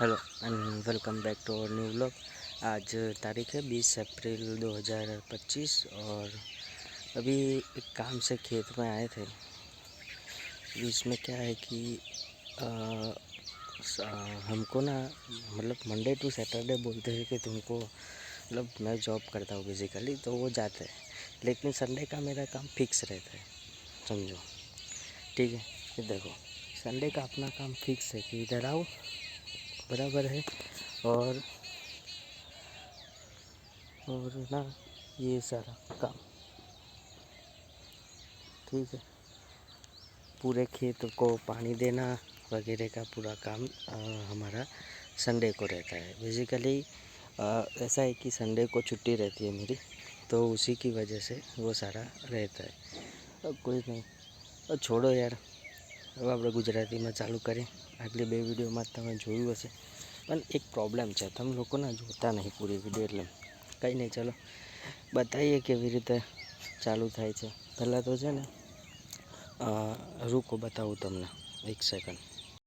Hello and welcome back to our new vlog. आज तारीख है 20 अप्रैल 2025 और अभी एक काम से खेत में आए थे। अभी इसमें क्या है कि हमको ना मतलब मंडे टू सैटरडे बोलते हैं कि तुमको मतलब मैं जॉब करता हूँ बेसिकली, तो वो जाते हैं, लेकिन संडे का मेरा काम फिक्स रहता है, समझो। ठीक है, ये देखो, संडे का अपना काम फिक्स है कि इधर आओ, बराबर है। और ना ये सारा काम, ठीक है, पूरे खेत को पानी देना वगैरह का पूरा काम हमारा संडे को रहता है बेसिकली। ऐसा है कि संडे को छुट्टी रहती है मेरी, तो उसी की वजह से वो सारा रहता है। अब कोई नहीं, अब छोड़ो यार, अब આપણે ગુજરાતીમાં ચાલુ કરીએ। આગલી બે વિડીયોમાં તમે જોયું હશે, પણ એક પ્રોબ્લેમ છે, તમે લોકોના જોતા નહીં પૂરી વિડીયો, એટલે કંઈ નહીં, ચાલો બતાવીએ કેવી રીતે ચાલુ થાય છે। પહેલાં તો છે ને રૂકો બતાવું તમને, એક સેકન્ડ।